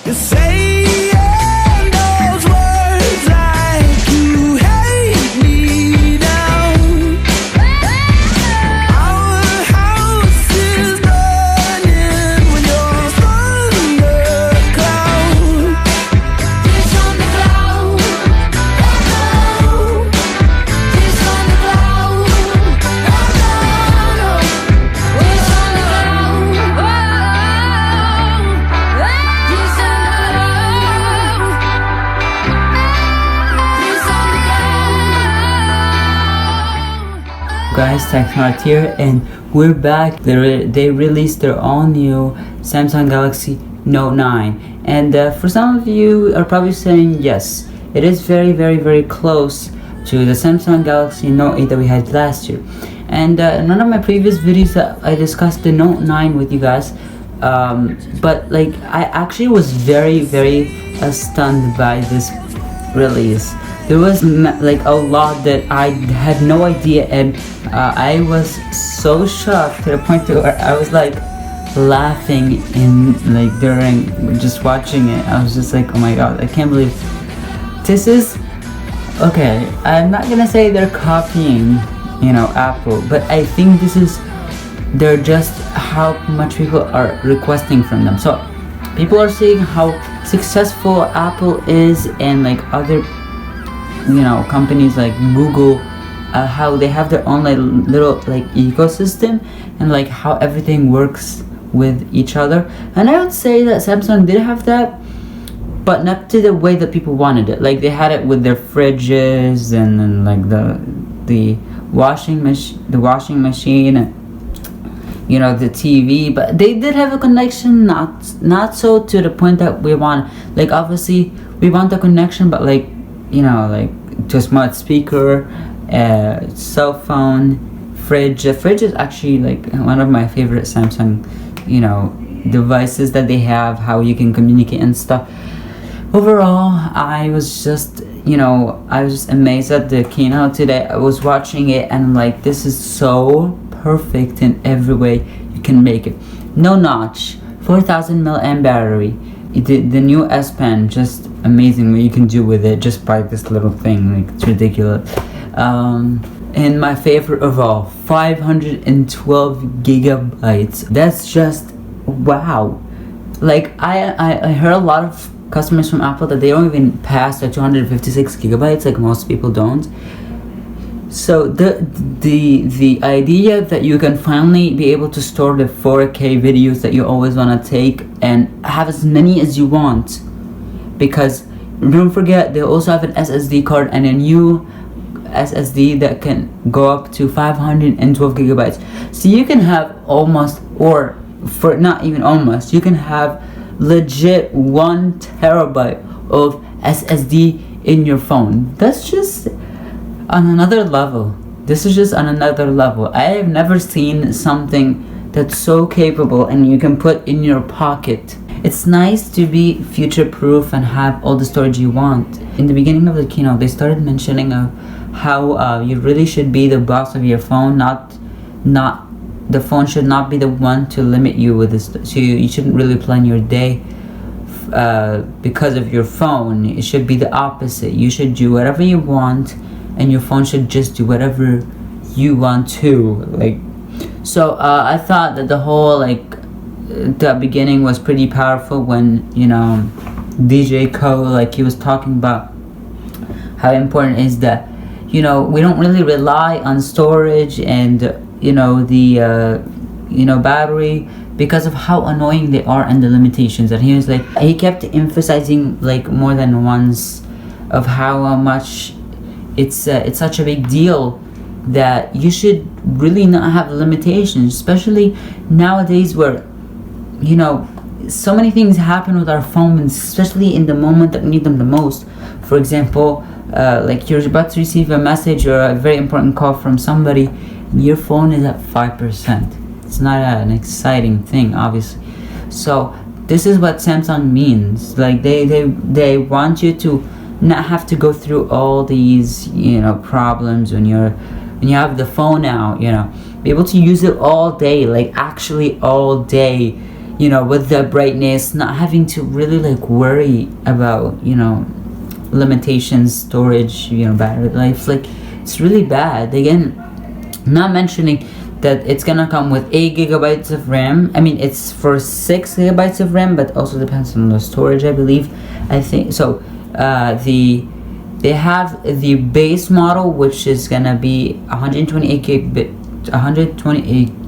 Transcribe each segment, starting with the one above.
You're saying those words like you hate me now. Our house is burning when you're thundercloud. This on the cloud, oh no. This on the cloud, oh no, no. This on the cloud, oh. This on the cloud, this on the cloud. Guys, Technart here, and we're back. They released their all new Samsung Galaxy Note 9, and for some of you are probably saying yes, it is very, very, very close to the Samsung Galaxy Note 8 that we had last year. And in one of my previous videos that I discussed the Note 9 with you guys, but like I actually was very, very stunned by this release. There was like a lot that I had no idea, and I was so shocked to the point where I was like laughing in like during just watching it. I was just like, oh my god, I can't believe this is okay. I'm not gonna say they're copying, you know, Apple, but I think they're just how much people are requesting from them. So people are seeing how successful Apple is, and like other, you know, companies like Google, how they have their own like little like ecosystem, and like how everything works with each other. And I would say that Samsung did have that, but not to the way that people wanted it. Like they had it with their fridges, and then like the washing machine, and you know, the TV. But they did have a connection, not so to the point that we want. Like obviously we want the connection, but like, you know, like to a smart speaker, cell phone, fridge. The fridge is actually like one of my favorite Samsung, you know, devices that they have, how you can communicate and stuff. Overall, I was just, you know, I was just amazed at the keynote today. I was watching it and like, this is so perfect in every way you can make it. No notch, 4000 mAh battery. The new S Pen, just amazing what you can do with it just by this little thing. Like it's ridiculous. And my favorite of all, 512 gigabytes. That's just wow. Like I heard a lot of customers from Apple that they don't even pass the 256 gigabytes, like most people don't. So the idea that you can finally be able to store the 4K videos that you always want to take and have as many as you want, because don't forget they also have an SSD card and a new SSD that can go up to 512 gigabytes. So you can have almost, or for not even almost, you can have legit 1 terabyte of SSD in your phone. That's just on another level. This is just on another level. I have never seen something that's so capable and you can put in your pocket. It's nice to be future proof and have all the storage you want. In the beginning of the keynote, they started mentioning how you really should be the boss of your phone, not the phone should not be the one to limit you with this. So you shouldn't really plan your day because of your phone. It should be the opposite. You should do whatever you want, and your phone should just do whatever you want to. Like, so I thought that the whole the beginning was pretty powerful when, you know, DJ Ko, like, he was talking about how important it is that, you know, we don't really rely on storage and, you know, the battery, because of how annoying they are and the limitations. And he was like, he kept emphasizing like more than once of how much it's such a big deal that you should really not have limitations, especially nowadays where, you know, so many things happen with our phones, especially in the moment that we need them the most. For example, like you're about to receive a message or a very important call from somebody, and your phone is at 5%. It's not an exciting thing, obviously. So this is what Samsung means. Like they want you to not have to go through all these, you know, problems when you have the phone out, you know, be able to use it all day, like actually all day. you know, with the brightness, not having to really like worry about, you know, limitations, storage, you know, battery life. Like, it's really bad. Again, not mentioning that it's gonna come with 8 gigabytes of RAM. I mean, it's for 6 gigabytes of RAM, but also depends on the storage, I believe. I think so. They have the base model, which is gonna be 128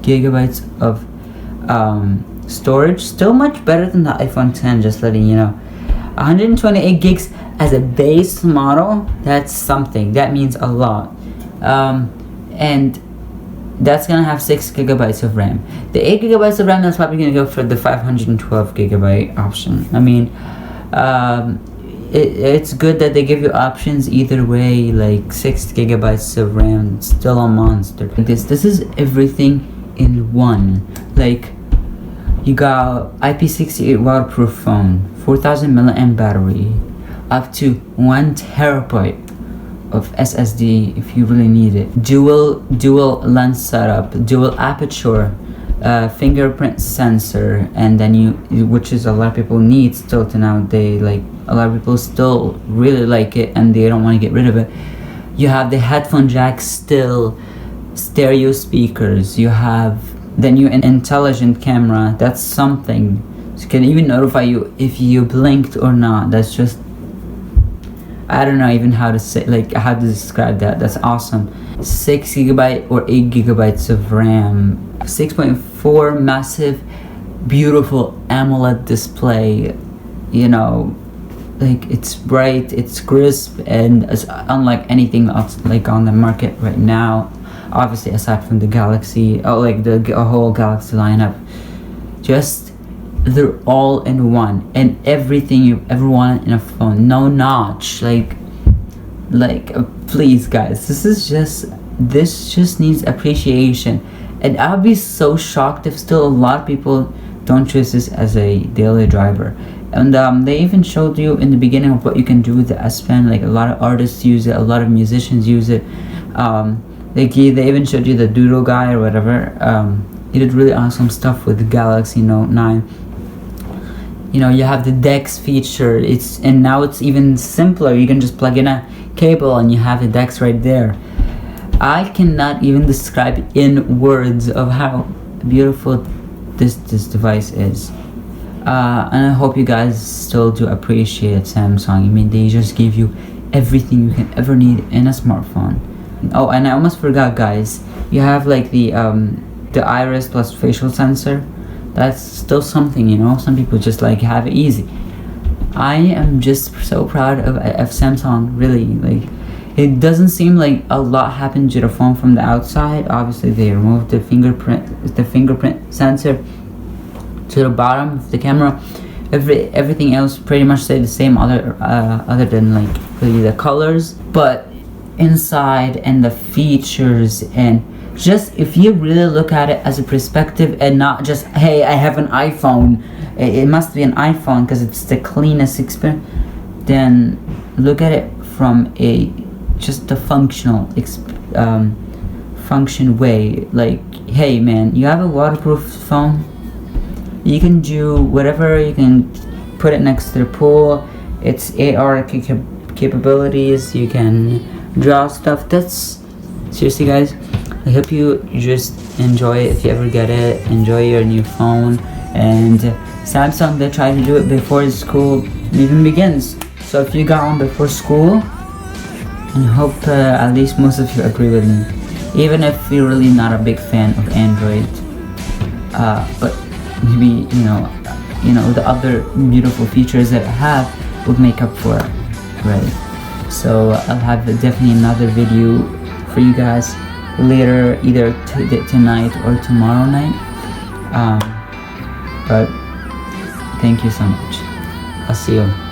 gigabytes of storage. Still much better than the iPhone 10, just letting you know. 128 gigs as a base model, that's something. That means a lot. And that's gonna have 6 gigabytes of RAM. The 8 gigabytes of RAM, that's probably gonna go for the 512 gigabyte option. I mean, it's good that they give you options either way. Like 6 gigabytes of RAM, still a monster. This is everything in one. Like, you got IP68 waterproof phone, 4000 milliamp battery, up to 1 terabyte of SSD if you really need it. Dual lens setup, dual aperture, fingerprint sensor, and then which is a lot of people need still to now. They like, a lot of people still really like it and they don't want to get rid of it. You have the headphone jack, still stereo speakers. You have the new intelligent camera. That's something. So it can even notify you if you blinked or not. That's just, I don't know even how to say, like, how to describe that. That's awesome. 6 gigabyte or 8 gigabytes of RAM, 6.4 massive, beautiful AMOLED display. You know, like, it's bright, it's crisp, and it's unlike anything else like on the market right now. Obviously, aside from the Galaxy, like the whole Galaxy lineup, just they're all in one, and everything you ever wanted in a phone. No notch, like please guys, this just needs appreciation. And I'll be so shocked if still a lot of people don't choose this as a daily driver. And they even showed you in the beginning of what you can do with the S Pen. Like, a lot of artists use it, a lot of musicians use it. Like, they even showed you the doodle guy or whatever. He did really awesome stuff with the Galaxy Note 9. You know, you have the DeX feature. And now it's even simpler. You can just plug in a cable and you have the DeX right there. I cannot even describe in words of how beautiful this device is. And I hope you guys still do appreciate Samsung. I mean, they just give you everything you can ever need in a smartphone. Oh, and I almost forgot, guys. You have like the iris plus facial sensor. That's still something, you know. Some people just like have it easy. I am just so proud of Samsung. Really, like, it doesn't seem like a lot happened to the phone from the outside. Obviously, they removed the fingerprint sensor to the bottom of the camera. Everything else pretty much stayed the same, other than like really the colors. But inside and the features, and just if you really look at it as a perspective and not just, hey, I have an iPhone, it must be an iPhone because it's the cleanest experience, then look at it from just the function way. Like, hey man, you have a waterproof phone, you can do whatever. You can put it next to the pool. It's AR capabilities. You can draw stuff. That's seriously, guys, I hope you just enjoy it. If you ever get it, enjoy your new phone. And Samsung, they try to do it before school even begins. So if you got one before school, I hope at least most of you agree with me, even if you're really not a big fan of Android. But maybe you know the other beautiful features that I have would make up for it, right? So I'll have definitely another video for you guys later, either tonight or tomorrow night. But thank you so much. I'll see you.